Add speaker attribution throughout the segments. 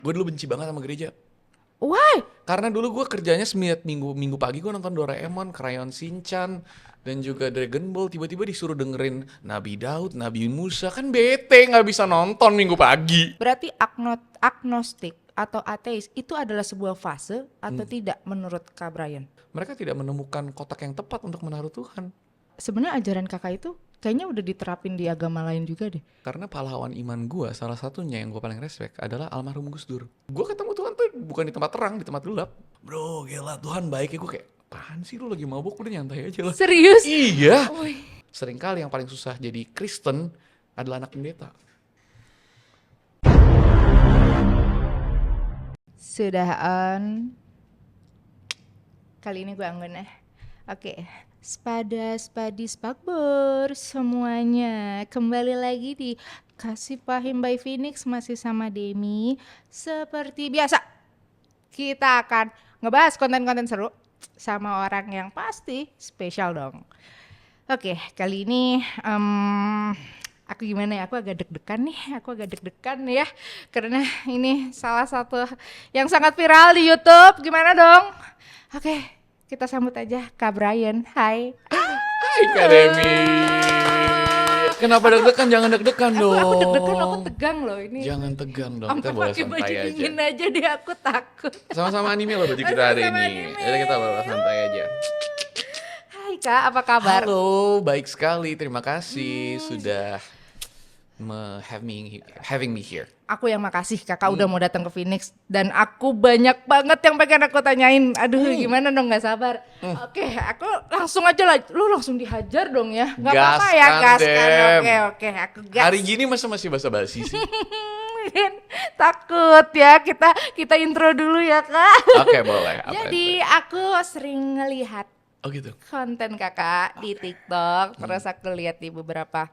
Speaker 1: Gue dulu benci banget sama gereja.
Speaker 2: Why?
Speaker 1: Karena dulu gue kerjanya setiap minggu pagi gue nonton Doraemon, Crayon Shinchan, dan juga Dragon Ball. Tiba-tiba disuruh dengerin Nabi Daud, Nabi Musa. Kan bete nggak bisa nonton minggu pagi.
Speaker 2: Berarti agnostik atau ateis itu adalah sebuah fase atau tidak menurut Kak Brian?
Speaker 1: Mereka tidak menemukan kotak yang tepat untuk menaruh Tuhan.
Speaker 2: Sebenarnya ajaran kakak itu kayaknya udah diterapin di agama lain juga deh.
Speaker 1: Karena pahlawan iman gue, salah satunya yang gue paling respect adalah almarhum Gus Dur. Gue ketemu Tuhan tuh bukan di tempat terang, di tempat gelap. Bro, gila Tuhan baik ya. Gue kayak, apaan sih lu lagi mabuk, udah nyantai aja lah.
Speaker 2: Serius?
Speaker 1: Iya.
Speaker 2: Wih.
Speaker 1: Seringkali yang paling susah jadi Kristen adalah anak pendeta.
Speaker 2: Sudah on. Kali ini gue anggun ya. Oke. Spada, spadi, spakbor semuanya. Kembali lagi di Kasih Pahim by Phoenix masih sama Demi. Seperti biasa, kita akan ngebahas konten-konten seru sama orang yang pasti spesial dong. Oke, kali ini aku gimana ya? Aku agak deg-degan ya. Karena ini salah satu yang sangat viral di YouTube. Gimana dong? Oke, kita sambut aja Kak Brian. Hai.
Speaker 1: Hai Kak Demi. Kenapa deg-degan? Jangan deg-degan dong.
Speaker 2: Aku deg-degan, aku tegang loh ini.
Speaker 1: Jangan tegang dong, kita
Speaker 2: Sampai
Speaker 1: boleh
Speaker 2: pakai
Speaker 1: santai
Speaker 2: baju
Speaker 1: aja.
Speaker 2: dingin aja deh, aku takut.
Speaker 1: Sama-sama anime loh baju kita hari
Speaker 2: Sama-sama
Speaker 1: ini.
Speaker 2: anime.
Speaker 1: Jadi kita boleh santai aja.
Speaker 2: Hai Kak, apa kabar?
Speaker 1: Halo, baik sekali. Terima kasih sudah having me here.
Speaker 2: Aku yang makasih kakak udah mau datang ke Phoenix. Dan aku banyak banget yang pengen aku tanyain. Aduh gimana dong, gak sabar. Oke, aku langsung aja lah. Lu langsung dihajar dong ya. Gak apa-apa ya, gas kan.
Speaker 1: Dem.
Speaker 2: Oke, aku gas.
Speaker 1: Hari gini masih basa-basi sih.
Speaker 2: Takut ya, kita intro dulu ya kak.
Speaker 1: Oke, boleh. Apa
Speaker 2: Jadi
Speaker 1: itu?
Speaker 2: aku sering ngelihat
Speaker 1: Oh gitu.
Speaker 2: konten kakak di TikTok. Terus aku lihat di beberapa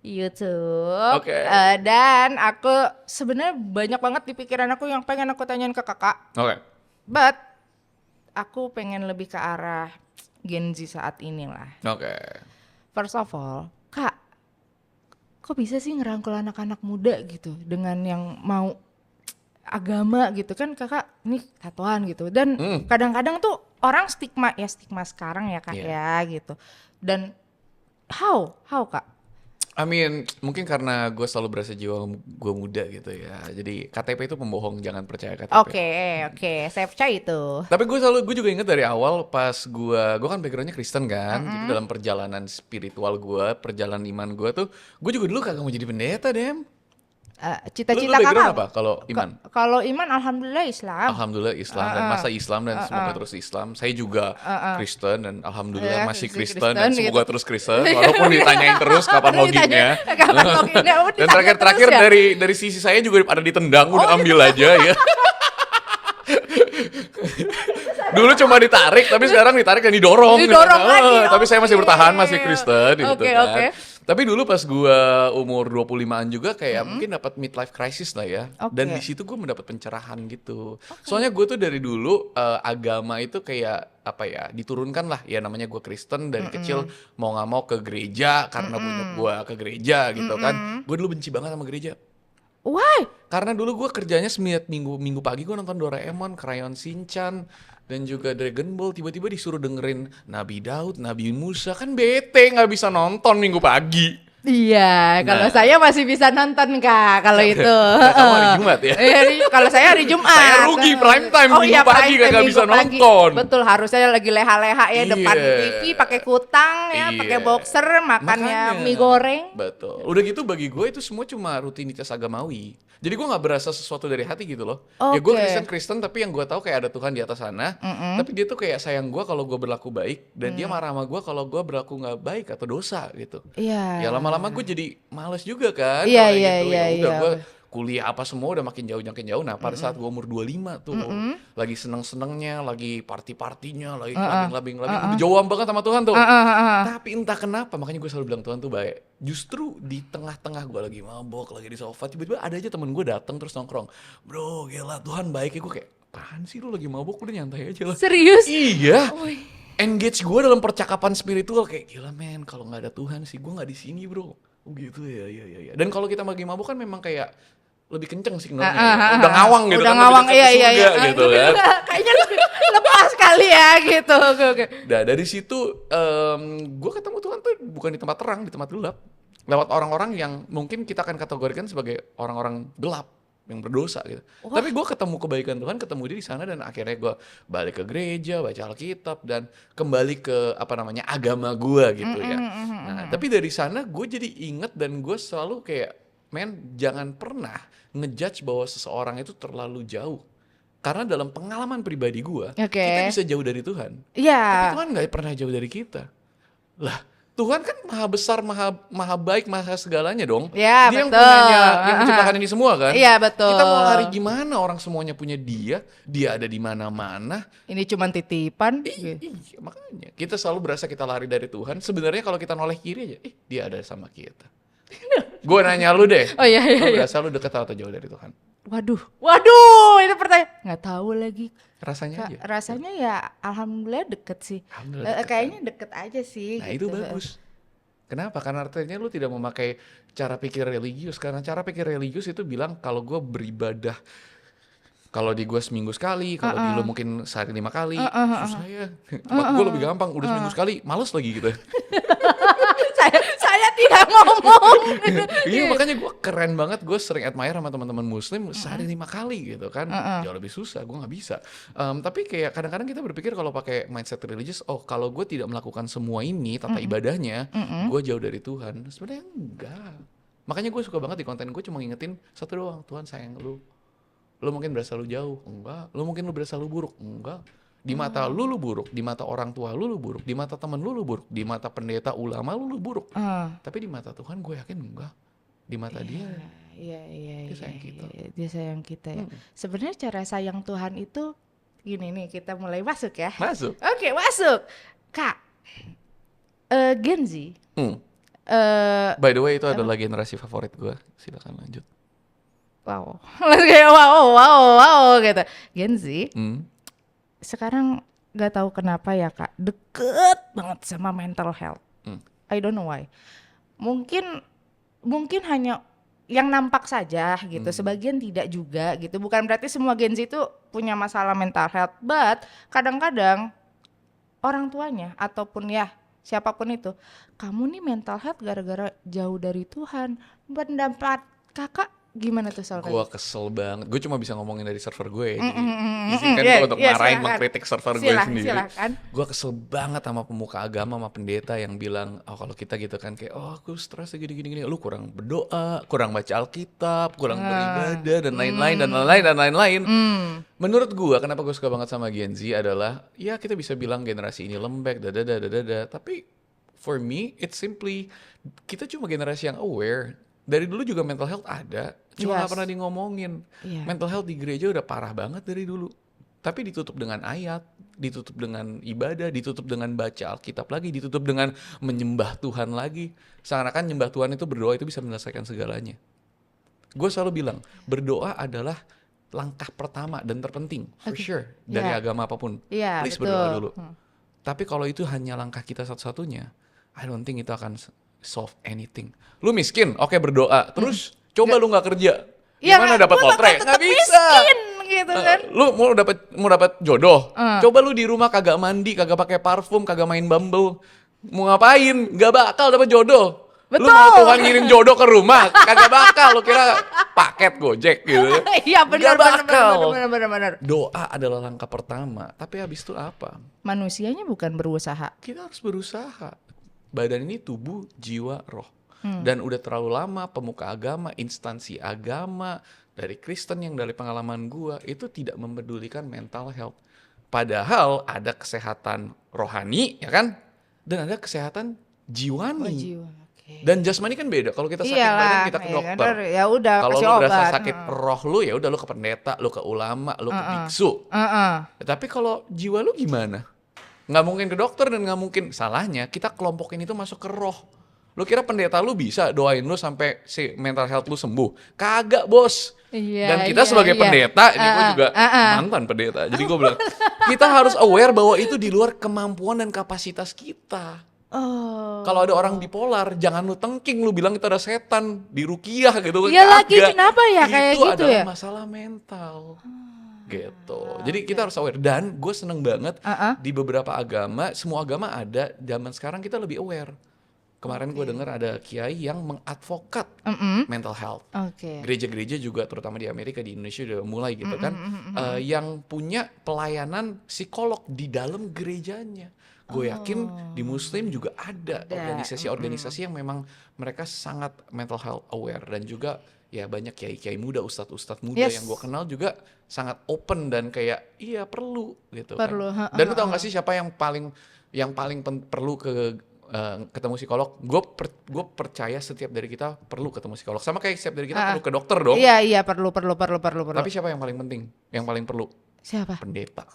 Speaker 2: YouTube.
Speaker 1: Oke.
Speaker 2: Dan aku sebenarnya banyak banget di pikiran aku yang pengen aku tanyain ke kakak.
Speaker 1: Oke.
Speaker 2: But aku pengen lebih ke arah Gen Z saat ini lah.
Speaker 1: Oke.
Speaker 2: First of all, kak, kok bisa sih ngerangkul anak-anak muda gitu dengan yang mau agama gitu kan, kakak ini tatoan gitu. Dan kadang-kadang tuh orang stigma sekarang ya kak ya gitu. Dan how kak?
Speaker 1: I mean, mungkin karena gue selalu berasa jiwa gue muda gitu ya. Jadi KTP itu pembohong, jangan percaya KTP.
Speaker 2: Oke, saya percaya itu.
Speaker 1: Tapi gue juga inget dari awal pas gue kan backgroundnya Kristen kan. Jadi dalam perjalanan spiritual gue, perjalanan iman gue tuh, gue juga dulu kagak mau jadi pendeta, Dem.
Speaker 2: Cita-cita
Speaker 1: Lu background
Speaker 2: kakak
Speaker 1: apa kalau iman?
Speaker 2: Kalau iman alhamdulillah Islam.
Speaker 1: Alhamdulillah Islam dan masa Islam dan semoga terus Islam. Saya juga Kristen dan alhamdulillah masih Kristen dan
Speaker 2: Kristen
Speaker 1: semoga
Speaker 2: gitu.
Speaker 1: terus Kristen. Walaupun ditanyain terus kapan loginnya.
Speaker 2: Kapan loginnya? Oh,
Speaker 1: Dan
Speaker 2: ditanya
Speaker 1: terakhir
Speaker 2: terus ya?
Speaker 1: dari sisi saya juga ada ditendang, udah ambil aja ya. Dulu cuma ditarik, tapi sekarang ditarik dan didorong.
Speaker 2: Didorong lagi,
Speaker 1: Tapi saya masih
Speaker 2: oke.
Speaker 1: bertahan, masih Kristen gitu
Speaker 2: Oke,
Speaker 1: kan.
Speaker 2: oke.
Speaker 1: Tapi dulu pas gua umur 25-an juga kayak mungkin dapat midlife crisis lah ya. Dan
Speaker 2: Oke.
Speaker 1: di situ gue mendapat pencerahan gitu. Soalnya gue tuh dari dulu agama itu kayak apa ya, diturunkan lah ya, namanya gue Kristen dari kecil mau nggak mau ke gereja karena punya gue ke gereja gitu kan. Gue dulu benci banget sama gereja.
Speaker 2: Why?
Speaker 1: Karena dulu gue kerjanya setiap minggu pagi gue nonton Doraemon, Crayon Shinchan, dan juga Dragon Ball. Tiba-tiba disuruh dengerin Nabi Daud, Nabi Musa. Kan bete nggak bisa nonton minggu pagi.
Speaker 2: Iya, kalau
Speaker 1: Nah.
Speaker 2: saya masih bisa nonton kak, kalau itu.
Speaker 1: Kamu hari Jumat ya?
Speaker 2: Kalau saya hari Jumat.
Speaker 1: Saya rugi, prime time, minggu pagi
Speaker 2: prime time,
Speaker 1: kagak bisa
Speaker 2: minggu pagi.
Speaker 1: nonton.
Speaker 2: Betul, harusnya lagi leha-leha ya depan
Speaker 1: Iya.
Speaker 2: TV, pakai kutang ya,
Speaker 1: Iya.
Speaker 2: pakai boxer, makannya
Speaker 1: Makanya.
Speaker 2: mie goreng.
Speaker 1: Betul. Udah gitu bagi gue itu semua cuma rutinitas agamawi. Jadi gue nggak berasa sesuatu dari hati gitu loh. Ya gue
Speaker 2: Oke.
Speaker 1: Kristen tapi yang gue tahu kayak ada Tuhan di atas sana. Tapi dia tuh kayak sayang gue kalau gue berlaku baik dan dia marah sama gue kalau gue berlaku nggak baik atau dosa gitu.
Speaker 2: Iya.
Speaker 1: Ya lama-lama gue jadi males juga kan.
Speaker 2: Iya,
Speaker 1: kalau kayak
Speaker 2: iya,
Speaker 1: gitu.
Speaker 2: iya,
Speaker 1: Ya udah
Speaker 2: iya.
Speaker 1: gue kuliah apa semua udah makin jauh. Nah pada saat gue umur 25 tuh lagi seneng-senengnya, lagi party-partinya, lagi clubbing, udah jauhan banget sama Tuhan tuh. Tapi entah kenapa, makanya gue selalu bilang Tuhan tuh baik. Justru di tengah-tengah gue lagi mabok, lagi di sofa, tiba-tiba ada aja temen gue datang terus nongkrong. Bro, gila Tuhan baik ya. Gue kayak, apaan sih lu lagi mabok, udah nyantai aja lah.
Speaker 2: Serius?
Speaker 1: Iya.
Speaker 2: Wih.
Speaker 1: Engage gue dalam percakapan spiritual kayak gila men, kalau nggak ada Tuhan sih gue nggak di sini bro. Oh gitu ya. Dan kalau kita lagi mabuk kan memang kayak lebih kenceng signalnya. Udah ngawang gitu
Speaker 2: udah
Speaker 1: kan,
Speaker 2: ngawang,
Speaker 1: lebih dekat ke
Speaker 2: iya,
Speaker 1: surga gitu kan.
Speaker 2: Kayaknya lebih lepas kali ya gitu. Oke.
Speaker 1: Nah dari situ gue ketemu Tuhan tuh bukan di tempat terang, di tempat gelap. Lewat orang-orang yang mungkin kita akan kategorikan sebagai orang-orang gelap yang berdosa gitu.
Speaker 2: Wah.
Speaker 1: Tapi gue ketemu kebaikan Tuhan, ketemu dia di sana, dan akhirnya gue balik ke gereja, baca Alkitab, dan kembali ke agama gue gitu ya. Nah tapi dari sana gue jadi inget, dan gue selalu kayak, men, jangan pernah ngejudge bahwa seseorang itu terlalu jauh. Karena dalam pengalaman pribadi gue, kita bisa jauh dari Tuhan.
Speaker 2: Iya.
Speaker 1: Tapi Tuhan gak pernah jauh dari kita. Lah, Tuhan kan maha besar, maha baik, maha segalanya dong.
Speaker 2: Ya,
Speaker 1: dia
Speaker 2: betul.
Speaker 1: yang menciptakan ini semua kan.
Speaker 2: Iya, betul.
Speaker 1: Kita mau lari gimana, orang semuanya punya dia ada di mana-mana.
Speaker 2: Ini cuma titipan.
Speaker 1: Iya, makanya kita selalu berasa kita lari dari Tuhan. Sebenarnya kalau kita noleh kiri aja, dia ada sama kita. Gue nanya lu deh.
Speaker 2: Oh iya.
Speaker 1: Lu berasa lu deket atau jauh dari Tuhan?
Speaker 2: Waduh, ini pertanyaan. Nggak tahu lagi.
Speaker 1: Rasanya aja.
Speaker 2: Rasanya ya alhamdulillah deket sih.
Speaker 1: Alhamdulillah deket,
Speaker 2: kayaknya deket aja sih.
Speaker 1: Nah
Speaker 2: gitu.
Speaker 1: itu bagus. Kenapa? Karena artinya lu tidak memakai cara pikir religius. Karena cara pikir religius itu bilang kalau gue beribadah, kalau di gue seminggu sekali, kalau di lu mungkin sehari 5 kali, susah ya. Tempat gue lebih gampang, udah seminggu sekali, males lagi gitu.
Speaker 2: saya tidak ngomong.
Speaker 1: Iya makanya gue keren banget, gue sering admire sama teman-teman muslim sehari 5 kali gitu kan. Jauh lebih susah, gue gak bisa. Tapi kayak kadang-kadang kita berpikir kalau pakai mindset religius, oh kalau gue tidak melakukan semua ini, tata ibadahnya, gue jauh dari Tuhan. Sebenarnya enggak. Makanya gue suka banget di konten gue cuma ngingetin satu doang, Tuhan sayang lu. Lu mungkin berasa lu jauh, enggak. Lu mungkin lu berasa lu buruk, enggak. Di mata lu buruk, di mata orang tua lu buruk, di mata teman lu buruk, di mata pendeta ulama lu buruk. Tapi di mata Tuhan gue yakin enggak. Di mata dia dia sayang kita.
Speaker 2: Dia sayang kita ya. Sebenarnya cara sayang Tuhan itu gini nih, kita mulai masuk ya.
Speaker 1: Masuk.
Speaker 2: Oke, masuk. Kak, Gen Z.
Speaker 1: By the way itu adalah generasi favorit gue. Silakan lanjut.
Speaker 2: Wow. Kayak wow gitu. Gen Z. Sekarang gak tahu kenapa ya Kak, deket banget sama mental health. I don't know why. Mungkin hanya yang nampak saja gitu, sebagian tidak juga gitu. Bukan berarti semua Gen Z itu punya masalah mental health, but kadang-kadang orang tuanya ataupun ya siapapun itu, kamu nih mental health gara-gara jauh dari Tuhan. Pendapat Kakak gimana tuh soal
Speaker 1: Gue kesel banget. Gue cuma bisa ngomongin dari server gue ya. Jadi izinkan
Speaker 2: Iya,
Speaker 1: gue untuk
Speaker 2: iya,
Speaker 1: marahin,
Speaker 2: silakan.
Speaker 1: mengkritik server gue sendiri.
Speaker 2: Silakan.
Speaker 1: Gue kesel banget sama pemuka agama, sama pendeta yang bilang, oh kalau kita gitu kan kayak, oh aku stres gini-gini. Lu kurang berdoa, kurang baca Alkitab, kurang beribadah, dan lain-lain. Menurut gue, kenapa gue suka banget sama Gen Z adalah, ya kita bisa bilang generasi ini lembek, tapi for me, it's simply, kita cuma generasi yang aware. Dari dulu juga mental health ada, cuma gak pernah di ngomongin. Mental health di gereja udah parah banget dari dulu. Tapi ditutup dengan ayat, ditutup dengan ibadah, ditutup dengan baca Alkitab lagi, ditutup dengan menyembah Tuhan lagi. Seakan-akan nyembah Tuhan itu, berdoa itu bisa menyelesaikan segalanya. Gue selalu bilang, berdoa adalah langkah pertama dan terpenting, for sure, dari agama apapun. Please betul. Berdoa dulu. Tapi kalau itu hanya langkah kita satu-satunya, I don't think itu akan solve anything. Lu miskin, oke berdoa. Terus coba lu nggak kerja, gimana dapat lotre? Nggak bisa.
Speaker 2: Miskin, gitu kan.
Speaker 1: Lu mau dapat jodoh, coba lu di rumah kagak mandi, kagak pakai parfum, kagak main Bumble, mau ngapain? Nggak bakal dapat jodoh.
Speaker 2: Betul.
Speaker 1: Lu mau Tuhan ngirim jodoh ke rumah, kagak bakal. Lu kira paket Gojek gitu?
Speaker 2: Iya benar.
Speaker 1: Doa adalah langkah pertama, tapi habis itu apa?
Speaker 2: Manusianya bukan berusaha.
Speaker 1: Kita harus berusaha. Badan ini tubuh, jiwa, roh. Dan udah terlalu lama pemuka agama, instansi agama, dari Kristen yang dari pengalaman gua, itu tidak mempedulikan mental health. Padahal ada kesehatan rohani, ya kan? Dan ada kesehatan jiwani. Dan jasmani kan beda. Kalau kita sakit badan kita ke dokter.
Speaker 2: Ya udah
Speaker 1: kalau
Speaker 2: kasih
Speaker 1: lu
Speaker 2: obat.
Speaker 1: berasa sakit roh lu, ya udah lu ke pendeta, lu ke ulama, lu ke biksu. Tapi kalau jiwa lu gimana? Nggak mungkin ke dokter dan nggak mungkin. Salahnya kita kelompokin itu masuk ke roh. Lu kira pendeta lu bisa doain lu sampai si mental health lu sembuh? Kagak bos. Dan kita sebagai pendeta, ini gue juga mantan pendeta. Jadi gue bilang, kita harus aware bahwa itu di luar kemampuan dan kapasitas kita.
Speaker 2: Oh.
Speaker 1: Kalau ada orang bipolar, jangan lu tengking, lu bilang itu ada setan, diruqyah gitu.
Speaker 2: Iya lagi,
Speaker 1: Kagak.
Speaker 2: kenapa ya kayak
Speaker 1: Itu
Speaker 2: gitu
Speaker 1: adalah
Speaker 2: ya?
Speaker 1: masalah mental. Gitu. Jadi kita harus aware. Dan gue seneng banget di beberapa agama, semua agama ada, zaman sekarang kita lebih aware. Kemarin gue dengar ada kiai yang mengadvokat mental health. Gereja-gereja juga terutama di Amerika, di Indonesia udah mulai gitu kan. Yang punya pelayanan psikolog di dalam gerejanya. Gue yakin di Muslim juga ada organisasi-organisasi yang memang mereka sangat mental health aware. Dan juga ya banyak kiai-kiai muda, ustadz-ustadz muda yang gue kenal juga sangat open dan kayak iya perlu gitu kan. Dan lu tau gak sih siapa yang paling perlu ketemu psikolog? Gue percaya setiap dari kita perlu ketemu psikolog. Sama kayak setiap dari kita perlu ke dokter dong.
Speaker 2: Iya perlu.
Speaker 1: Tapi siapa yang paling penting? Yang paling perlu?
Speaker 2: Siapa?
Speaker 1: Pendeta.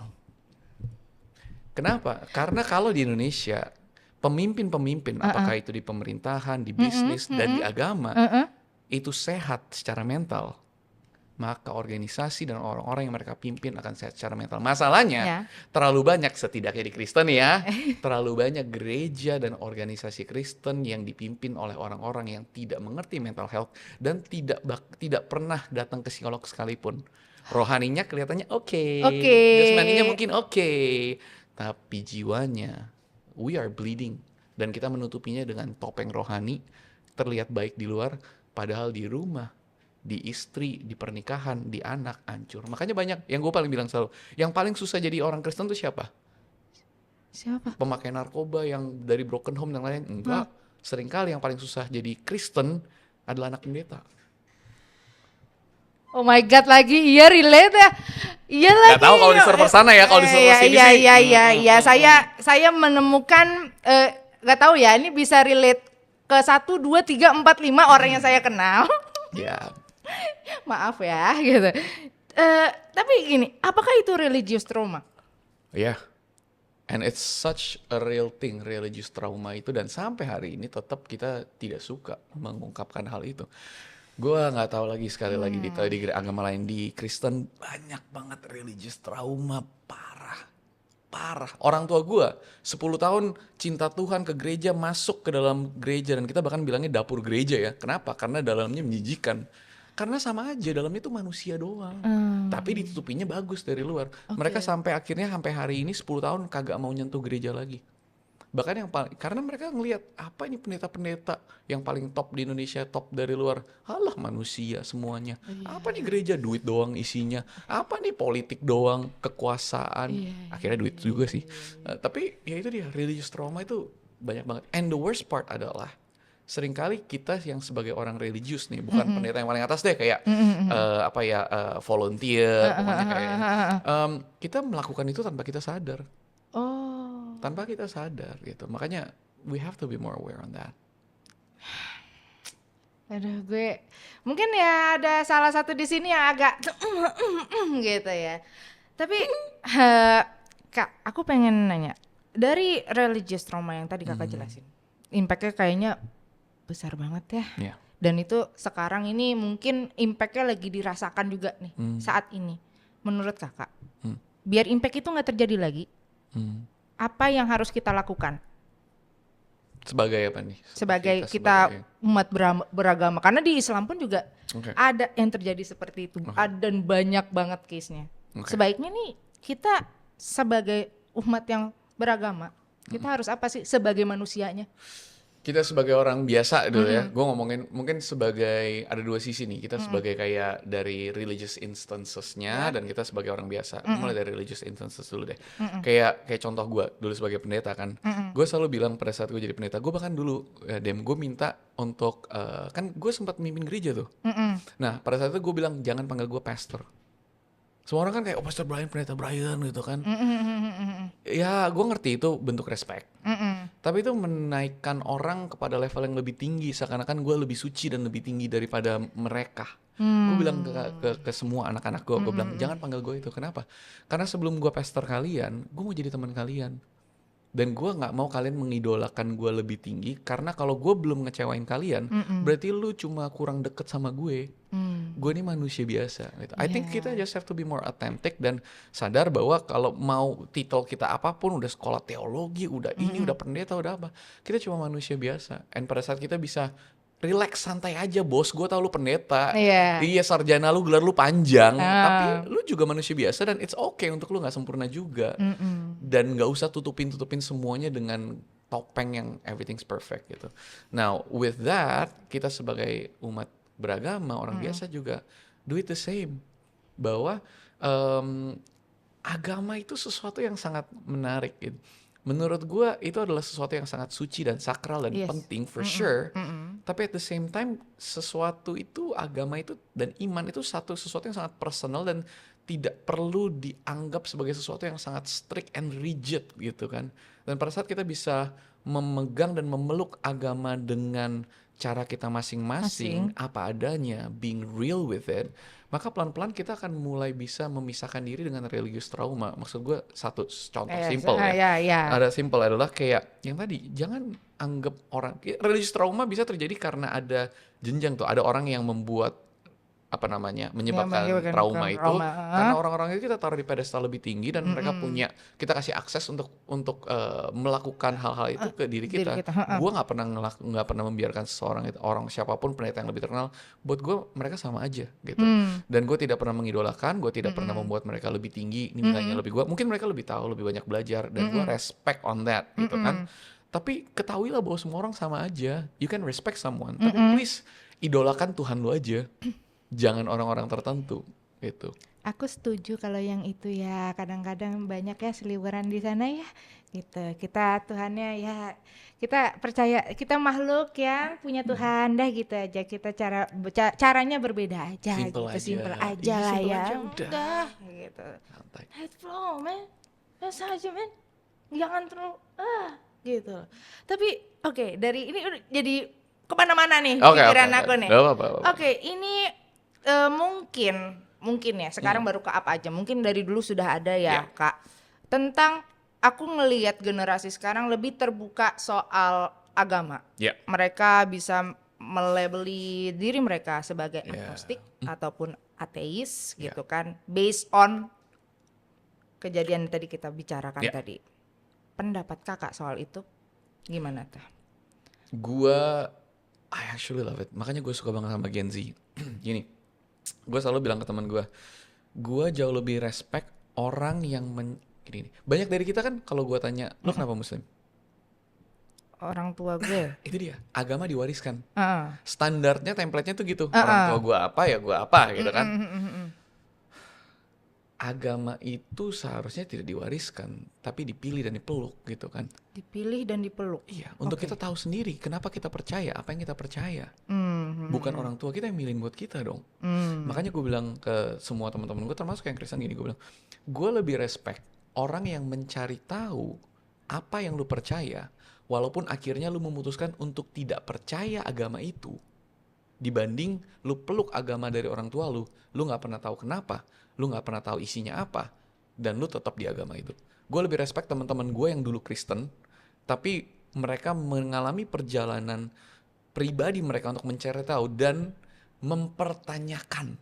Speaker 1: Kenapa? Karena kalau di Indonesia pemimpin-pemimpin apakah itu di pemerintahan, di bisnis dan di agama itu sehat secara mental, maka organisasi dan orang-orang yang mereka pimpin akan sehat secara mental. Masalahnya terlalu banyak, setidaknya di Kristen ya, terlalu banyak gereja dan organisasi Kristen yang dipimpin oleh orang-orang yang tidak mengerti mental health dan tidak pernah datang ke psikolog sekalipun. Rohaninya kelihatannya oke. Jasmaninya mungkin oke. Tapi jiwanya, we are bleeding. Dan kita menutupinya dengan topeng rohani, terlihat baik di luar, padahal di rumah, di istri, di pernikahan, di anak, hancur. Makanya banyak, yang gue paling bilang selalu, yang paling susah jadi orang Kristen itu siapa? Pemakai narkoba yang dari broken home dan lain-lain? Enggak. Seringkali yang paling susah jadi Kristen adalah anak pendeta.
Speaker 2: Oh my God, lagi iya relate ya. Iya lagi.
Speaker 1: Gak tahu kalau di server sana ya, kalau di server sini sih.
Speaker 2: Iya. Saya menemukan gak tahu ya, ini bisa relate ke 1, 2, 3, 4, 5 orang yang saya kenal.
Speaker 1: Ya.
Speaker 2: Maaf ya, gitu. Tapi gini, apakah itu religious trauma?
Speaker 1: Yeah. And it's such a real thing, religious trauma itu, dan sampai hari ini tetap kita tidak suka mengungkapkan hal itu. Gue nggak tahu lagi sekali lagi di agama lain, di Kristen banyak banget religious trauma parah. Orang tua gue 10 tahun cinta Tuhan ke gereja, masuk ke dalam gereja dan kita bahkan bilangnya dapur gereja ya. Kenapa? Karena dalamnya menjijikan. Karena sama aja, dalamnya itu manusia doang. Tapi ditutupinya bagus dari luar. Mereka sampai hari ini 10 tahun kagak mau nyentuh gereja lagi. Bahkan karena mereka ngelihat apa ini pendeta-pendeta yang paling top di Indonesia, top dari luar. Alah manusia semuanya. Apa nih gereja, duit doang isinya. Apa nih politik doang, kekuasaan. Akhirnya duit juga sih. Tapi ya itu dia, religious trauma itu banyak banget. And the worst part adalah seringkali kita yang sebagai orang religius nih, bukan pendeta yang paling atas deh, kayak volunteer, pokoknya kayak kita melakukan itu tanpa kita sadar. Tanpa kita sadar gitu. Makanya we have to be more aware on that.
Speaker 2: Aduh, gue mungkin ya ada salah satu di sini yang agak gitu ya. Tapi Kak, aku pengen nanya, dari religious trauma yang tadi Kakak jelasin, impact-nya kayaknya besar banget ya. Dan itu sekarang ini mungkin impact-nya lagi dirasakan juga nih saat ini. Menurut Kakak, biar impact itu nggak terjadi lagi, apa yang harus kita lakukan?
Speaker 1: Sebagai apa nih?
Speaker 2: Sebagai kita umat beragama. Karena di Islam pun juga ada yang terjadi seperti itu. Dan banyak banget case-nya. Sebaiknya nih kita sebagai umat yang beragama, kita harus apa sih sebagai manusianya?
Speaker 1: Kita sebagai orang biasa dulu ya, gue ngomongin mungkin sebagai, ada dua sisi nih, kita sebagai kayak dari religious instances-nya dan kita sebagai orang biasa. Mulai dari religious instances dulu deh. Kayak contoh gue dulu sebagai pendeta kan, gue selalu bilang pada saat gue jadi pendeta, gue bahkan dulu gue minta untuk, kan gue sempat memimpin gereja tuh. Nah pada saat itu gue bilang jangan panggil gue pastor. Semua orang kan kayak, Pastor Brian, pendeta Brian gitu kan. Ya gue ngerti itu bentuk respect. Tapi itu menaikkan orang kepada level yang lebih tinggi. Seakan-akan gue lebih suci dan lebih tinggi daripada mereka. Gue bilang ke semua anak-anak gue bilang, jangan panggil gue itu. Kenapa? Karena sebelum gue pastor kalian, gue mau jadi teman kalian. Dan gue gak mau kalian mengidolakan gue lebih tinggi. Karena kalau gue belum ngecewain kalian, berarti lu cuma kurang deket sama gue. gue ini manusia biasa gitu. I think kita
Speaker 2: Iya.
Speaker 1: just have to be more authentic dan sadar bahwa kalau mau titel kita apapun, udah sekolah teologi, udah ini, udah pendeta, udah apa, kita cuma manusia biasa. And pada saat kita bisa relax, santai aja, bos, gue tau lu pendeta,
Speaker 2: Iya.
Speaker 1: iya sarjana lu, gelar lu panjang, tapi
Speaker 2: Ah.
Speaker 1: lu juga manusia biasa dan it's okay untuk lu nggak sempurna juga. Dan nggak usah tutupin semuanya dengan topeng yang everything's perfect gitu. Now with that, kita sebagai umat beragama, orang biasa juga do it the same. Bahwa agama itu sesuatu yang sangat menarik gitu. Menurut gue itu adalah sesuatu yang sangat suci dan sakral dan
Speaker 2: Yes.
Speaker 1: penting for sure. Tapi at the same time sesuatu itu, agama itu dan iman itu sesuatu yang sangat personal dan tidak perlu dianggap sebagai sesuatu yang sangat strict and rigid gitu kan. Dan pada saat kita bisa memegang dan memeluk agama dengan cara kita masing-masing, apa adanya, being real with it, maka pelan-pelan kita akan mulai bisa memisahkan diri dengan religious trauma. Maksud gue satu contoh simple ya.
Speaker 2: Ya.
Speaker 1: Ada simple adalah kayak yang tadi, jangan anggap orang, religious trauma bisa terjadi karena ada jenjang tuh, ada orang yang membuat menyebabkan trauma itu karena orang-orang itu kita taruh di pedestal lebih tinggi dan mereka punya, kita kasih akses untuk melakukan hal-hal itu ke diri kita. Gue nggak pernah membiarkan seseorang itu, orang siapapun pendeta yang lebih terkenal, buat gue mereka sama aja gitu. Dan gue tidak pernah mengidolakan, gue tidak pernah membuat mereka lebih tinggi nilainya lebih gue, mungkin mereka lebih tahu, lebih banyak belajar dan gue respect on that gitu kan. Tapi ketahuilah bahwa semua orang sama aja. You can respect someone, tapi please idolakan Tuhan lu aja. Jangan orang-orang tertentu gitu.
Speaker 2: Aku setuju kalau yang itu ya, kadang-kadang banyak ya seliweran di sana ya gitu. Kita Tuhannya ya, kita percaya kita makhluk yang punya Tuhan dah gitu aja. Kita caranya berbeda aja
Speaker 1: Simple
Speaker 2: gitu,
Speaker 1: aja.
Speaker 2: simple aja
Speaker 1: Iya,
Speaker 2: lah
Speaker 1: simple
Speaker 2: ya.
Speaker 1: aja udah.
Speaker 2: Gitu.
Speaker 1: Santai.
Speaker 2: Head flow man, biasa aja man, jangan terlalu gitu. Tapi oke, dari ini udah jadi kemana-mana nih pikiran aku nih.
Speaker 1: Gak apa-apa.
Speaker 2: Oke, ini mungkin ya sekarang baru ke apa aja, mungkin dari dulu sudah ada ya Kak, tentang aku ngelihat generasi sekarang lebih terbuka soal agama. Mereka bisa melabeli diri mereka sebagai agnostik ataupun ateis gitu kan, based on kejadian yang tadi kita bicarakan tadi. Pendapat Kakak soal itu gimana tuh?
Speaker 1: I actually love it. Makanya gue suka banget sama Gen Z. Gini, gue selalu bilang ke teman gue jauh lebih respect orang yang gini. Banyak dari kita kan kalau gue tanya, lo kenapa Muslim?
Speaker 2: Orang tua gue.
Speaker 1: Itu dia, agama diwariskan. Standarnya, template-nya tuh gitu. Orang tua gue apa gitu kan. Agama itu seharusnya tidak diwariskan, tapi dipilih dan dipeluk gitu kan.
Speaker 2: Dipilih dan dipeluk.
Speaker 1: Iya, untuk kita tahu sendiri kenapa kita percaya, apa yang kita percaya. Bukan orang tua kita yang milihin buat kita dong. Makanya gue bilang ke semua teman-teman gue, termasuk yang Kristen gini, gue bilang, gue lebih respect orang yang mencari tahu apa yang lu percaya, walaupun akhirnya lu memutuskan untuk tidak percaya agama itu, dibanding lu peluk agama dari orang tua lu nggak pernah tahu kenapa, lu nggak pernah tahu isinya apa, dan lu tetap di agama itu. Gue lebih respect teman-teman gue yang dulu Kristen, tapi mereka mengalami perjalanan pribadi mereka untuk mencari tahu dan mempertanyakan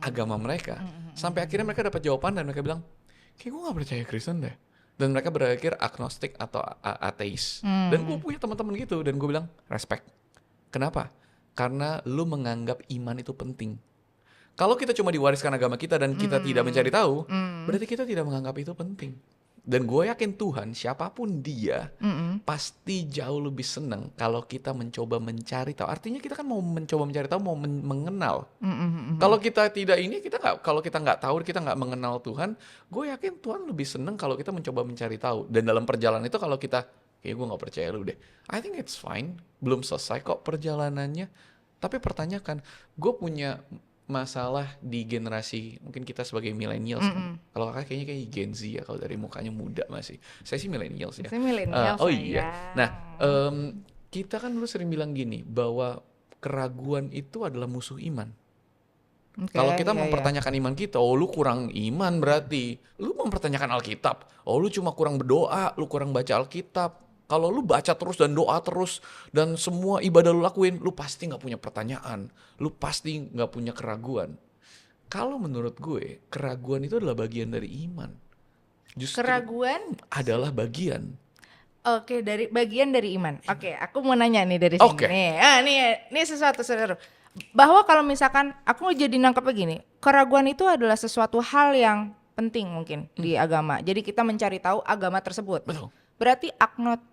Speaker 1: agama mereka, sampai akhirnya mereka dapat jawaban dan mereka bilang, kayak gue nggak percaya Kristen deh, dan mereka berakhir agnostik atau ateis. Dan gue punya teman-teman gitu, dan gue bilang respect. Kenapa? Karena lu menganggap iman itu penting. Kalau kita cuma diwariskan agama kita dan kita tidak mencari tahu, berarti kita tidak menganggap itu penting. Dan gue yakin Tuhan, siapapun dia, pasti jauh lebih senang kalau kita mencoba mencari tahu. Artinya kita kan mau mencoba mencari tahu, mau mengenal. Kalau kita tidak kalau kita nggak tahu, kita nggak mengenal Tuhan, gue yakin Tuhan lebih senang kalau kita mencoba mencari tahu. Dan dalam perjalanan itu kalau kita, kayak gue nggak percaya lu deh, I think it's fine, belum selesai kok perjalanannya. Tapi pertanyakan, gue punya masalah di generasi, mungkin kita sebagai millennials kan. Kalau Kakak kayaknya kayak Gen Z ya, kalau dari mukanya muda masih. Saya sih millennials ya.
Speaker 2: Saya millennials.
Speaker 1: Oh iya. Nah, kita kan dulu sering bilang gini, bahwa keraguan itu adalah musuh iman. Kalau kita mempertanyakan iman kita, oh lu kurang iman berarti. Lu mempertanyakan Alkitab, oh lu cuma kurang berdoa, lu kurang baca Alkitab. Kalau lu baca terus dan doa terus dan semua ibadah lu lakuin, lu pasti nggak punya pertanyaan, lu pasti nggak punya keraguan. Kalau menurut gue, keraguan itu adalah bagian dari iman. Justru
Speaker 2: Keraguan,
Speaker 1: adalah bagian.
Speaker 2: oke, dari bagian dari iman. Oke, aku mau nanya nih dari sini.
Speaker 1: Oke.
Speaker 2: Nih sesuatu seru. Bahwa kalau misalkan aku jadi nangkepnya gini, keraguan itu adalah sesuatu hal yang penting mungkin di agama. Jadi kita mencari tahu agama tersebut.
Speaker 1: Betul.
Speaker 2: Berarti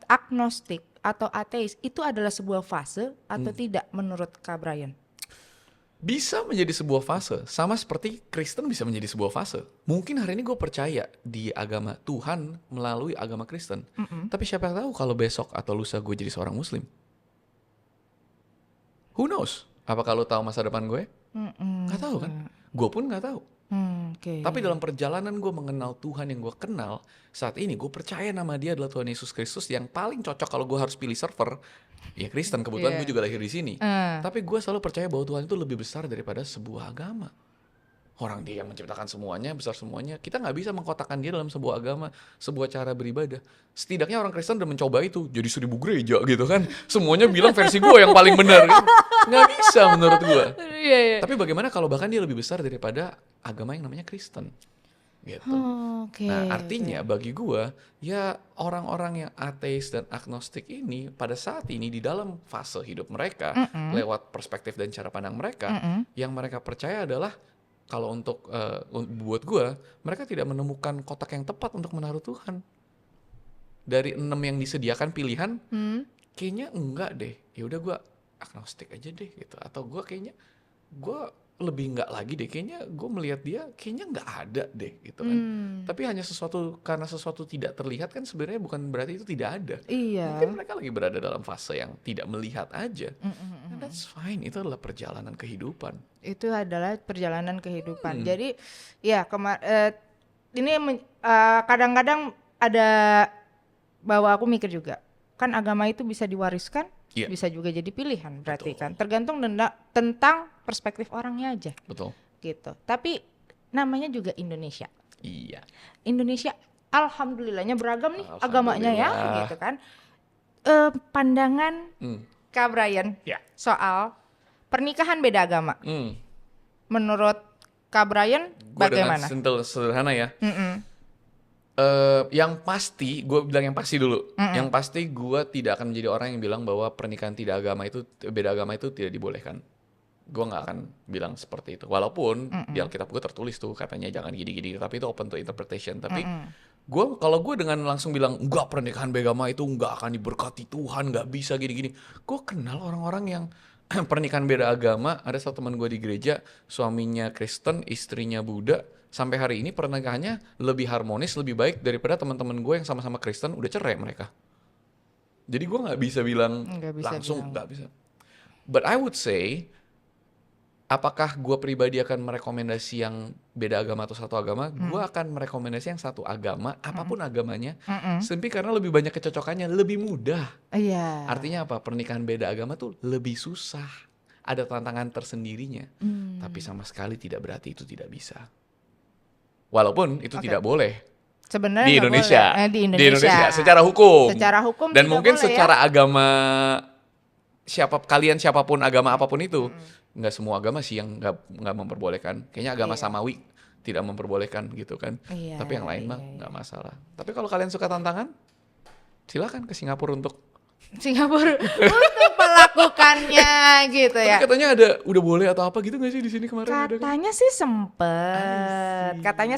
Speaker 2: agnostik atau ateis itu adalah sebuah fase atau tidak menurut Kak Brian?
Speaker 1: Bisa menjadi sebuah fase, sama seperti Kristen bisa menjadi sebuah fase. Mungkin hari ini gue percaya di agama Tuhan melalui agama Kristen. Tapi siapa yang tahu kalau besok atau lusa gue jadi seorang Muslim? Who knows? Apakah lo tahu masa depan gue? Gak tahu kan? Gue pun gak tahu.
Speaker 2: Oke.
Speaker 1: Tapi dalam perjalanan gue mengenal Tuhan yang gue kenal, saat ini gue percaya nama dia adalah Tuhan Yesus Kristus yang paling cocok kalau gue harus pilih server. Ya Kristen, kebetulan gue juga lahir di sini. Tapi gue selalu percaya bahwa Tuhan itu lebih besar daripada sebuah agama. Orang dia yang menciptakan semuanya, besar semuanya. Kita nggak bisa mengkotakkan dia dalam sebuah agama, sebuah cara beribadah. Setidaknya orang Kristen udah mencoba itu, jadi 1000 gereja gitu kan. Semuanya bilang versi gue yang paling benar. Nggak bisa menurut gue.
Speaker 2: Iya.
Speaker 1: Tapi bagaimana kalau bahkan dia lebih besar daripada agama yang namanya Kristen? Gitu.
Speaker 2: Oke.
Speaker 1: Nah artinya bagi gue, ya orang-orang yang ateis dan agnostik ini pada saat ini di dalam fase hidup mereka, lewat perspektif dan cara pandang mereka, yang mereka percaya adalah kalau untuk buat gue, mereka tidak menemukan kotak yang tepat untuk menaruh Tuhan. Dari 6 yang disediakan pilihan, kayaknya enggak deh. Ya udah gue agnostik aja deh gitu. Atau gue kayaknya gue lebih enggak lagi deh. Kayaknya gue melihat dia kayaknya enggak ada deh gitu kan. Tapi hanya karena sesuatu tidak terlihat kan sebenarnya bukan berarti itu tidak ada.
Speaker 2: Iya.
Speaker 1: Mungkin mereka lagi berada dalam fase yang tidak melihat aja. And that's fine. Itu adalah perjalanan kehidupan.
Speaker 2: Itu adalah perjalanan kehidupan. Jadi ya kadang-kadang ada bahwa aku mikir juga kan agama itu bisa diwariskan, bisa juga jadi pilihan berarti.
Speaker 1: Betul.
Speaker 2: Kan tergantung tentang perspektif orangnya aja.
Speaker 1: Betul.
Speaker 2: Gitu. Tapi namanya juga Indonesia.
Speaker 1: Iya.
Speaker 2: Indonesia alhamdulillahnya beragam nih agamanya ya gitu kan. Pandangan Kak Brian soal pernikahan beda agama. Menurut Kak Brian bagaimana?
Speaker 1: Gua dengan sederhana ya. Yang pasti, gue bilang yang pasti dulu. Yang pasti gue tidak akan menjadi orang yang bilang bahwa pernikahan beda agama itu tidak dibolehkan. Gue nggak akan bilang seperti itu. Walaupun di Alkitab gue tertulis tuh katanya jangan gini-gini, tapi itu open to interpretation. Tapi kalau gue dengan langsung bilang enggak, pernikahan beda agama itu nggak akan diberkati Tuhan, nggak bisa gini-gini. Gue kenal orang-orang yang pernikahan beda agama. Ada satu teman gue di gereja, suaminya Kristen, istrinya Buddha. Sampai hari ini pernikahannya lebih harmonis, lebih baik daripada teman-teman gue yang sama-sama Kristen udah cerai mereka. Jadi gue nggak bisa bilang langsung, nggak bisa. But I would say, apakah gue pribadi akan merekomendasi yang beda agama atau satu agama? Gue akan merekomendasi yang satu agama, apapun agamanya, simply karena lebih banyak kecocokannya, lebih mudah.
Speaker 2: Iya.
Speaker 1: Artinya apa? Pernikahan beda agama tuh lebih susah, ada tantangan tersendirinya. Tapi sama sekali tidak berarti itu tidak bisa. Walaupun itu tidak boleh
Speaker 2: sebenarnya
Speaker 1: di Indonesia.
Speaker 2: Di Indonesia
Speaker 1: secara hukum.
Speaker 2: Secara hukum
Speaker 1: dan mungkin
Speaker 2: boleh,
Speaker 1: secara agama siapapun agama apapun itu, nggak semua agama sih yang nggak memperbolehkan. Kayaknya agama Samawi tidak memperbolehkan gitu kan. Tapi yang lain mah nggak masalah. Tapi kalau kalian suka tantangan, silakan ke Singapura untuk
Speaker 2: melakukannya gitu ya.
Speaker 1: Tapi katanya udah boleh atau apa gitu nggak sih di sini kemarin?
Speaker 2: Katanya sih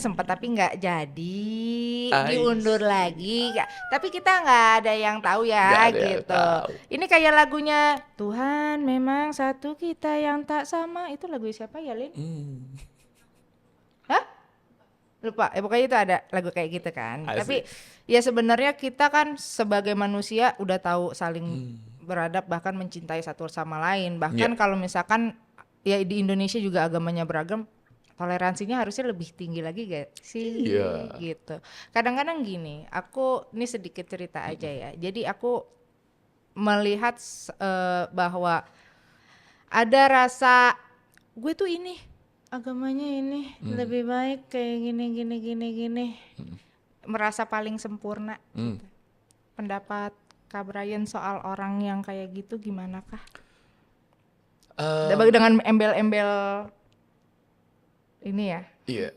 Speaker 2: sempet tapi nggak jadi, diundur lagi. Tapi kita nggak ada yang tahu ya gitu. Ini kayak lagunya Tuhan memang satu kita yang tak sama. Itu lagu siapa ya, Lin? Hah? Lupa. Pokoknya itu ada lagu kayak gitu kan. Tapi ya sebenarnya kita kan sebagai manusia udah tahu saling beradab, bahkan mencintai satu sama lain. Bahkan kalau misalkan ya di Indonesia juga agamanya beragam, toleransinya harusnya lebih tinggi lagi gak sih? Gitu. Kadang-kadang gini, ini sedikit cerita aja ya. Jadi aku melihat bahwa ada rasa gue tuh ini agamanya ini lebih baik kayak gini. Merasa paling sempurna gitu. Pendapat Kak Brian soal orang yang kayak gitu gimana kah?
Speaker 1: Eh,
Speaker 2: Dengan embel-embel ini ya.
Speaker 1: iya,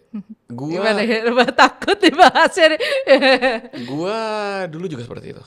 Speaker 2: Gimana
Speaker 1: gua
Speaker 2: ya? Takut dibahasnya.
Speaker 1: gua dulu juga seperti itu.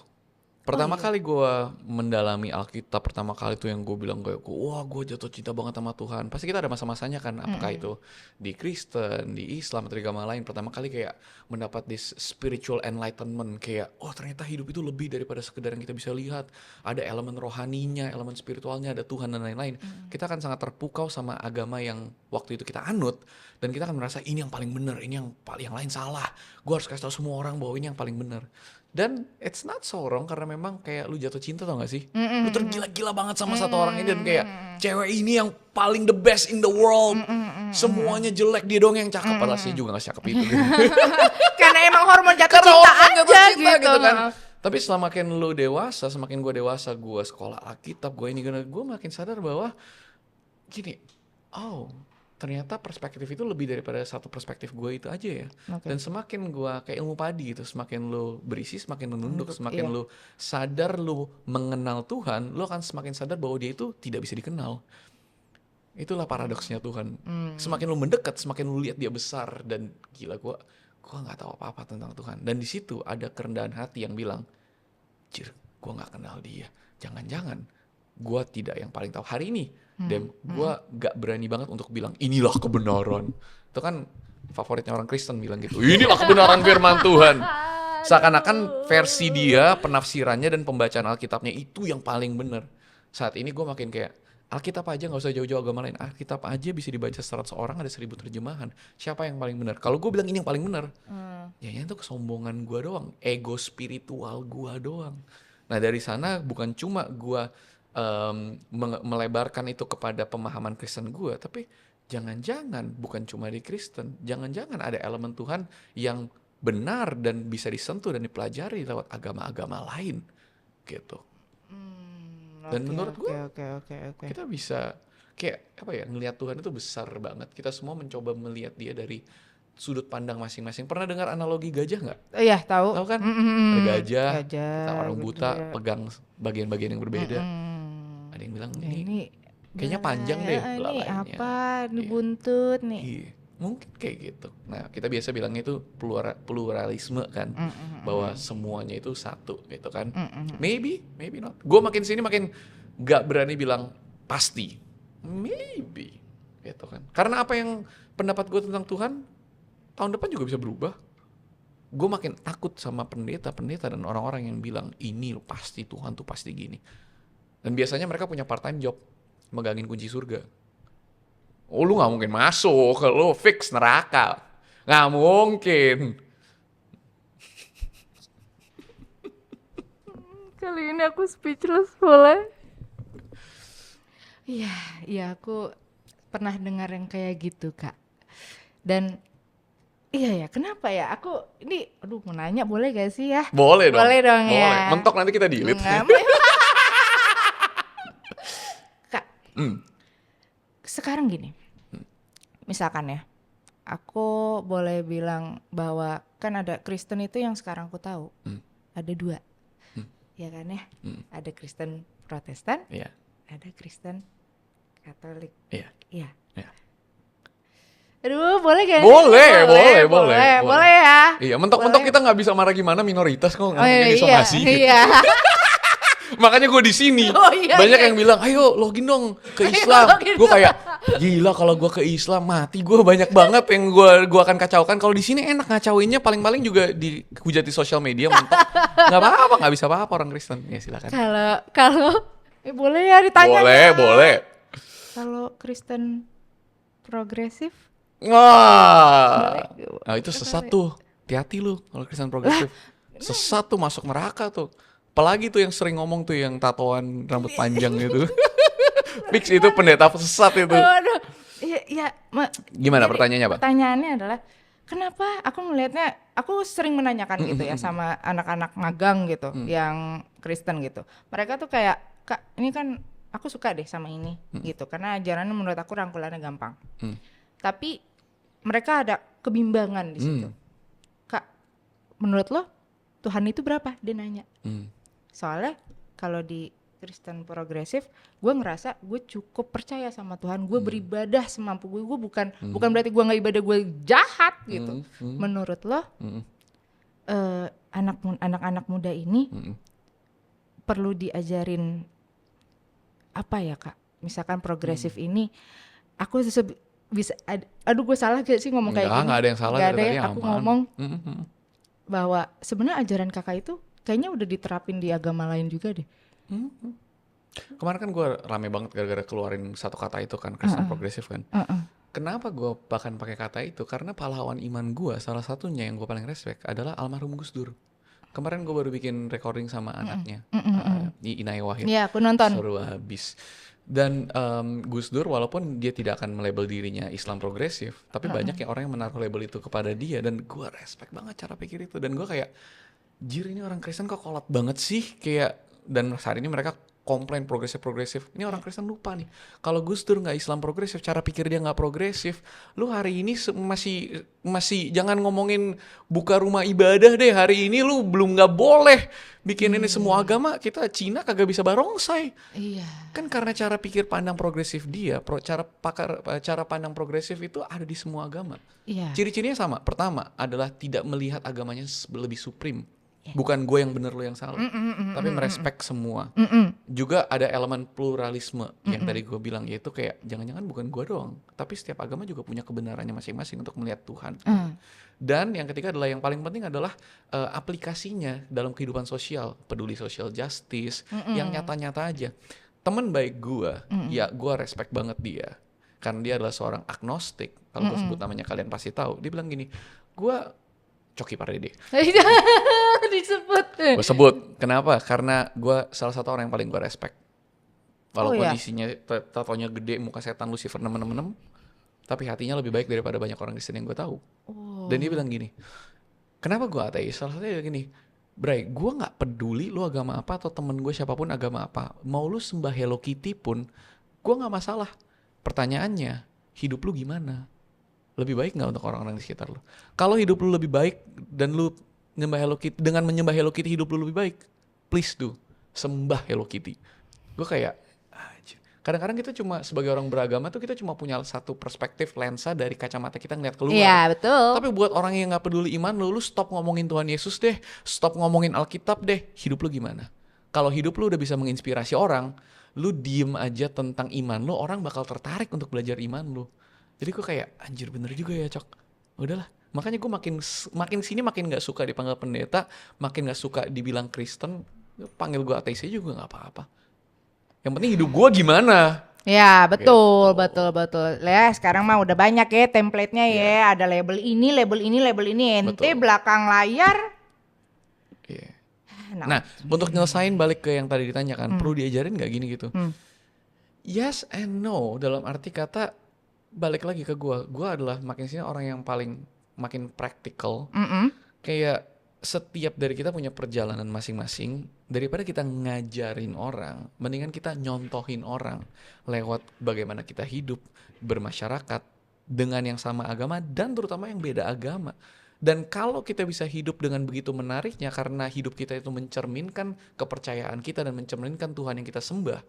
Speaker 1: Pertama
Speaker 2: iya.
Speaker 1: kali gue mendalami Alkitab, pertama kali tuh yang gue bilang kayak, wah gue jatuh cinta banget sama Tuhan. Pasti kita ada masa-masanya kan, apakah itu di Kristen, di Islam, atau di agama lain. Pertama kali kayak mendapat this spiritual enlightenment, kayak, oh ternyata hidup itu lebih daripada sekedar yang kita bisa lihat. Ada elemen rohaninya, elemen spiritualnya, ada Tuhan dan lain-lain. Kita akan sangat terpukau sama agama yang waktu itu kita anut, dan kita akan merasa ini yang paling benar, ini yang lain salah. Gue harus kasih tahu semua orang bahwa ini yang paling benar. Dan it's not so wrong karena memang kayak lu jatuh cinta tau gak sih? Lu tergila-gila banget sama satu orang ini dan kayak cewek ini yang paling the best in the world. Semuanya jelek, dia doang yang cakep. Padahal sih juga gak cakep itu.
Speaker 2: Karena emang hormon jatuh
Speaker 1: Karena
Speaker 2: cinta
Speaker 1: orang jatuh
Speaker 2: aja
Speaker 1: cinta
Speaker 2: gitu.
Speaker 1: gitu kan. Tapi semakin lu dewasa, semakin gue dewasa, gue sekolah Alkitab, gue makin sadar bahwa gini, oh ternyata perspektif itu lebih daripada satu perspektif gue itu aja ya.
Speaker 2: Oke.
Speaker 1: Dan semakin gue kayak ilmu padi gitu, semakin lu berisi, semakin lu nunduk, semakin
Speaker 2: iya.
Speaker 1: lu sadar lu mengenal Tuhan, lu akan semakin sadar bahwa dia itu tidak bisa dikenal. Itulah paradoksnya Tuhan. Semakin lu mendekat, semakin lu lihat dia besar dan gila, gue nggak tahu apa-apa tentang Tuhan. Dan di situ ada kerendahan hati yang bilang, Jir, gue nggak kenal dia. Jangan-jangan gue tidak yang paling tahu hari ini. Dan gue gak berani banget untuk bilang inilah kebenaran. Itu kan favoritnya orang Kristen bilang gitu. Inilah kebenaran firman Tuhan. Seakan-akan versi dia, penafsirannya dan pembacaan Alkitabnya itu yang paling benar. Saat ini gue makin kayak Alkitab aja gak usah jauh-jauh agama lain. Alkitab aja bisa dibaca 100 orang, ada 1000 terjemahan. Siapa yang paling benar? Kalau gue bilang ini yang paling benar, ya itu kesombongan gue doang. Ego spiritual gue doang. Nah dari sana bukan cuma gue melebarkan itu kepada pemahaman Kristen gue, tapi jangan-jangan bukan cuma di Kristen, jangan-jangan ada elemen Tuhan yang benar dan bisa disentuh dan dipelajari lewat agama-agama lain gitu. Dan menurut gue
Speaker 2: Oke.
Speaker 1: kita bisa kayak apa ya, ngelihat Tuhan itu besar banget. Kita semua mencoba melihat dia dari sudut pandang masing-masing. Pernah dengar analogi gajah nggak?
Speaker 2: Iya, tahu.
Speaker 1: Tahu kan? Ada gajah, kita orang
Speaker 2: gitu
Speaker 1: buta
Speaker 2: ya.
Speaker 1: pegang bagian-bagian yang berbeda. Ada yang bilang
Speaker 2: Ini
Speaker 1: kayaknya panjang deh
Speaker 2: ini
Speaker 1: belalainya.
Speaker 2: apa? Ini
Speaker 1: Iya.
Speaker 2: buntut nih.
Speaker 1: Iya, mungkin kayak gitu. Nah, kita biasa bilangnya itu pluralisme kan, bahwa semuanya itu satu gitu kan. Maybe not. Gue makin sini makin gak berani bilang pasti. Maybe gitu kan. Karena apa yang pendapat gue tentang Tuhan tahun depan juga bisa berubah. Gue makin takut sama pendeta-pendeta dan orang-orang yang bilang ini pasti Tuhan tuh pasti gini. Dan biasanya mereka punya part time job, megangin kunci surga. Oh lu gak mungkin masuk, lu fix neraka. Gak mungkin.
Speaker 2: Kali ini aku speechless boleh? Iya aku pernah dengar yang kayak gitu Kak. Dan iya ya, kenapa ya? Aku ini mau nanya boleh gak sih ya?
Speaker 1: Boleh dong.
Speaker 2: Boleh dong ya.
Speaker 1: Boleh. Mentok nanti kita delete.
Speaker 2: Kak, sekarang gini, misalkan ya, aku boleh bilang bahwa kan ada Kristen itu yang sekarang aku tahu, ada 2, ya kan ya, ada Kristen Protestan,
Speaker 1: Iya.
Speaker 2: ada Kristen Katolik,
Speaker 1: Iya.
Speaker 2: iya.
Speaker 1: Iya.
Speaker 2: Aduh, boleh gak? Boleh ya.
Speaker 1: Iya, mentok-mentok kita nggak bisa marah gimana, minoritas kok nggak mungkin
Speaker 2: iya,
Speaker 1: disomasi.
Speaker 2: iya.
Speaker 1: Makanya gue di sini.
Speaker 2: Oh, iya,
Speaker 1: Banyak
Speaker 2: iya.
Speaker 1: yang bilang, ayo login dong ke Islam. Gue kayak gila kalau gue ke Islam mati gue, banyak banget yang gue akan kacaukan. Kalau di sini enak ngacauinnya, paling-paling juga dihujat di sosial media mentok. Nggak apa-apa, nggak bisa apa-apa orang Kristen. Ya silakan.
Speaker 2: Kalau boleh ya ditanya.
Speaker 1: Boleh.
Speaker 2: Kalau Kristen progresif?
Speaker 1: Wah. Nah itu sesat tuh. Hati-hati lu kalau Kristen progresif. Sesat tuh, masuk neraka tuh. Apalagi tuh yang sering ngomong tuh yang tatoan rambut panjang gitu. Fix itu pendeta sesat itu.
Speaker 2: Aduh. Iya.
Speaker 1: Gimana
Speaker 2: Jadi,
Speaker 1: pertanyaannya, Pak?
Speaker 2: Pertanyaannya adalah kenapa aku melihatnya, aku sering menanyakan gitu ya sama anak-anak magang gitu yang Kristen gitu. Mereka tuh kayak, Kak ini kan aku suka deh sama ini gitu. Karena ajarannya menurut aku rangkulannya gampang. Tapi mereka ada kebimbangan di situ. Kak, menurut lo Tuhan itu berapa? Dia nanya. Soalnya kalau di Kristen progresif, gue ngerasa gue cukup percaya sama Tuhan, gue beribadah semampu gue bukan berarti gue nggak ibadah gue jahat gitu. Menurut lo anak-anak muda ini perlu diajarin apa ya Kak? Misalkan progresif ini, aku bisa, aduh gue salah gak sih ngomong kayak gini?
Speaker 1: Nggak ada yang salah.
Speaker 2: Nggak ada ya, aku
Speaker 1: aman.
Speaker 2: ngomong bahwa sebenarnya ajaran kakak itu kayaknya udah diterapin di agama lain juga deh.
Speaker 1: Kemarin kan gue rame banget gara-gara keluarin satu kata itu kan, Kristen progresif kan. Kenapa gue bahkan pakai kata itu? Karena pahlawan iman gue, salah satunya yang gue paling respect adalah almarhum Gus Dur. Kemarin gue baru bikin recording sama anaknya, Inai Wahid.
Speaker 2: Iya, aku nonton.
Speaker 1: Seru habis. Dan Gus Dur walaupun dia tidak akan melabel dirinya Islam progresif, tapi banyak yang orang yang menaruh label itu kepada dia, dan gue respect banget cara pikir itu. Dan gue kayak, jir ini orang Kristen kok kolot banget sih, kayak, dan saat ini mereka komplain progresif. Ini orang Kristen lupa nih, kalau Gus Dur nggak Islam progresif, cara pikir dia nggak progresif. Lu hari ini masih jangan ngomongin buka rumah ibadah deh. Hari ini lu belum nggak boleh bikin ini semua agama. Kita Cina kagak bisa barongsai.
Speaker 2: Iya.
Speaker 1: Kan karena cara pikir pandang progresif dia, cara pandang progresif itu ada di semua agama.
Speaker 2: Iya.
Speaker 1: Ciri-cirinya sama. Pertama adalah tidak melihat agamanya lebih supreme. Bukan gue yang bener lo yang salah, tapi merespek semua. Juga ada elemen pluralisme yang tadi gue bilang, yaitu kayak jangan-jangan bukan gue doang, tapi setiap agama juga punya kebenarannya masing-masing untuk melihat Tuhan. Dan yang ketiga adalah, yang paling penting adalah aplikasinya dalam kehidupan sosial, peduli social justice, yang nyata-nyata aja. Temen baik gue, ya gue respect banget dia, karena dia adalah seorang agnostik. Kalau gue sebut namanya kalian pasti tahu. Dia bilang gini, gue Coki Pardede.
Speaker 2: Disebut.
Speaker 1: Gue sebut. Kenapa? Karena gue salah satu orang yang paling gue respect. Walaupun isinya tatonya gede, muka setan Lucifer nemen-nemen, tapi hatinya lebih baik daripada banyak orang Kristen yang gue tahu. Dan dia bilang gini, kenapa gue ateis? Salah satunya gini, Bray, gue gak peduli lu agama apa atau temen gue siapapun agama apa. Mau lu sembah Hello Kitty pun, gue gak masalah. Pertanyaannya, hidup lu gimana? Lebih baik gak untuk orang-orang di sekitar lu? Kalau hidup lu lebih baik dan lu menyembah Hello Kitty, dengan menyembah Hello Kitty hidup lu lebih baik, please do, sembah Hello Kitty. Gue kayak, kadang-kadang kita cuma sebagai orang beragama tuh kita cuma punya satu perspektif lensa dari kacamata kita ngeliat keluar.
Speaker 2: Iya, betul.
Speaker 1: Tapi buat orang yang gak peduli iman lu stop ngomongin Tuhan Yesus deh, stop ngomongin Alkitab deh, hidup lu gimana? Kalau hidup lu udah bisa menginspirasi orang, lu diem aja tentang iman lu, orang bakal tertarik untuk belajar iman lu. Jadi gue kayak, anjir bener juga ya Cok. Udahlah, makanya gue makin sini makin gak suka dipanggil pendeta, makin gak suka dibilang Kristen. Panggil gue ateis aja juga gak apa-apa. Yang penting hidup gue gimana.
Speaker 2: Ya betul, gitu. betul. Ya sekarang mah udah banyak ya template-nya ya. Ada label ini. Ente belakang layar.
Speaker 1: Nah, untuk nyelesain balik ke yang tadi ditanyakan, perlu diajarin gak gini gitu? Yes and no, dalam arti kata, balik lagi ke gue adalah makin sini orang yang makin praktikal. Kayak setiap dari kita punya perjalanan masing-masing. Daripada kita ngajarin orang, mendingan kita nyontohin orang lewat bagaimana kita hidup bermasyarakat dengan yang sama agama dan terutama yang beda agama. Dan kalau kita bisa hidup dengan begitu menariknya, karena hidup kita itu mencerminkan kepercayaan kita dan mencerminkan Tuhan yang kita sembah,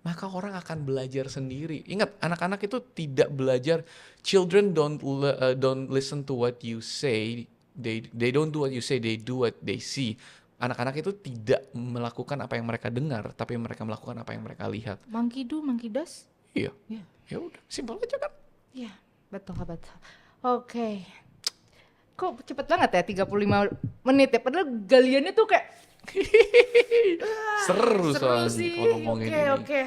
Speaker 1: maka orang akan belajar sendiri. Ingat, anak-anak itu tidak belajar. Children don't listen to what you say. They don't do what you say. They do what they see. Anak-anak itu tidak melakukan apa yang mereka dengar, tapi mereka melakukan apa yang mereka lihat.
Speaker 2: Monkey do, monkey does.
Speaker 1: Iya. Ya udah, simpel aja kan.
Speaker 2: Iya, betul. Oke. Kok cepet banget ya 35 menit ya? Padahal galiannya tuh kayak
Speaker 1: seru soalnya
Speaker 2: sih.
Speaker 1: kalau ngomongin ini.
Speaker 2: Oke.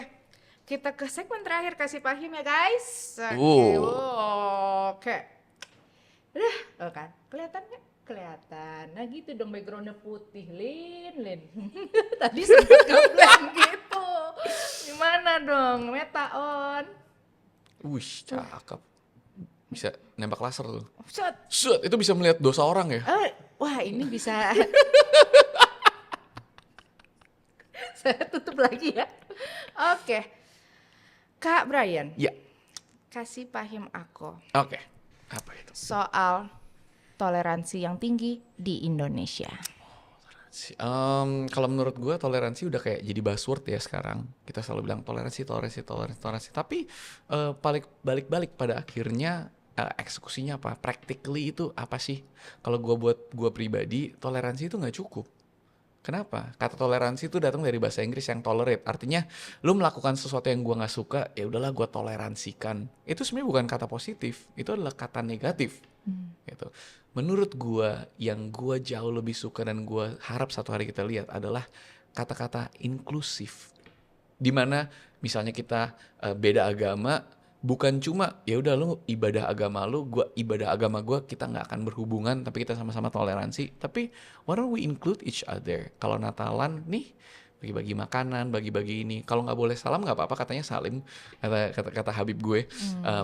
Speaker 2: Kita ke segmen terakhir, kasih paham ya guys. Oke. Udah, kan? Kelihatan nggak? Kelihatan. Nah gitu dong, backgroundnya putih, Lin. Tadi sempet ngeblank gitu. Gimana dong? Meta on.
Speaker 1: Wih, cakep. Bisa nembak laser tuh.
Speaker 2: Shot.
Speaker 1: Itu bisa melihat dosa orang ya?
Speaker 2: Wah, ini bisa. Saya tutup lagi ya. Oke. Kak Brian.
Speaker 1: Ya.
Speaker 2: Kasih paham aku.
Speaker 1: Oke. Apa itu?
Speaker 2: Soal toleransi yang tinggi di Indonesia.
Speaker 1: Kalau menurut gue toleransi udah kayak jadi buzzword ya sekarang. Kita selalu bilang toleransi, toleransi, toleransi, toleransi. Tapi balik-balik pada akhirnya eksekusinya apa? Practically itu apa sih? Kalau buat gue pribadi, toleransi itu nggak cukup. Kenapa? Kata toleransi itu datang dari bahasa Inggris yang tolerate. Artinya, lu melakukan sesuatu yang gua nggak suka, ya udahlah gua toleransikan. Itu sebenarnya bukan kata positif, itu adalah kata negatif. Gitu. Menurut gua, yang gua jauh lebih suka dan gua harap satu hari kita lihat adalah kata-kata inklusif. Dimana misalnya kita beda agama, bukan cuma ya udah lu ibadah agama lu, gua ibadah agama gua, kita nggak akan berhubungan tapi kita sama-sama toleransi. Tapi why don't we include each other? Kalau Natalan nih bagi-bagi makanan, bagi-bagi ini. Kalau nggak boleh salam nggak apa-apa, katanya salim, kata Habib gue.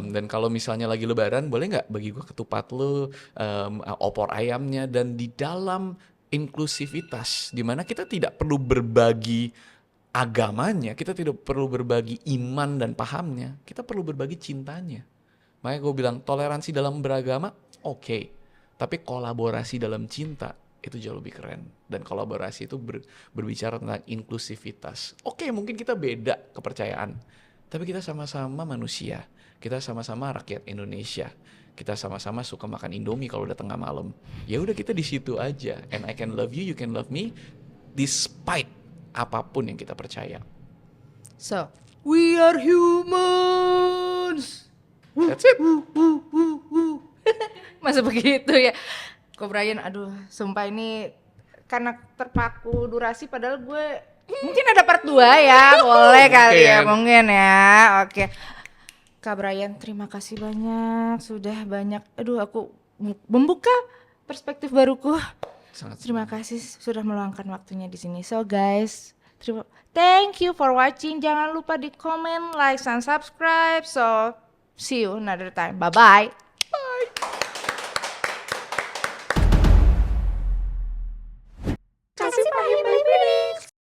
Speaker 1: Dan kalau misalnya lagi Lebaran, boleh nggak bagi gue ketupat lu, opor ayamnya. Dan di dalam inklusivitas, dimana kita tidak perlu berbagi agamanya, kita tidak perlu berbagi iman dan pahamnya, kita perlu berbagi cintanya. Makanya gue bilang toleransi dalam beragama oke, tapi kolaborasi dalam cinta itu jauh lebih keren. Dan kolaborasi itu berbicara tentang inklusivitas. Oke, mungkin kita beda kepercayaan, tapi kita sama-sama manusia, kita sama-sama rakyat Indonesia, kita sama-sama suka makan Indomie kalau udah tengah malam. Ya udah, kita di situ aja. And I can love you, you can love me, despite apapun yang kita percaya.
Speaker 2: So, we are humans.
Speaker 1: That's it.
Speaker 2: Masa begitu ya? Ko Brian, aduh, sumpah ini karena terpaku durasi, padahal gue mungkin ada part 2 ya, boleh kali ya, mungkin ya. Oke. Kak Brian, terima kasih banyak, sudah banyak, aku membuka perspektif baruku. Terima kasih sudah meluangkan waktunya di sini. So guys, thank you for watching. Jangan lupa di comment, like, and subscribe. So see you another time. Bye bye.
Speaker 1: Bye.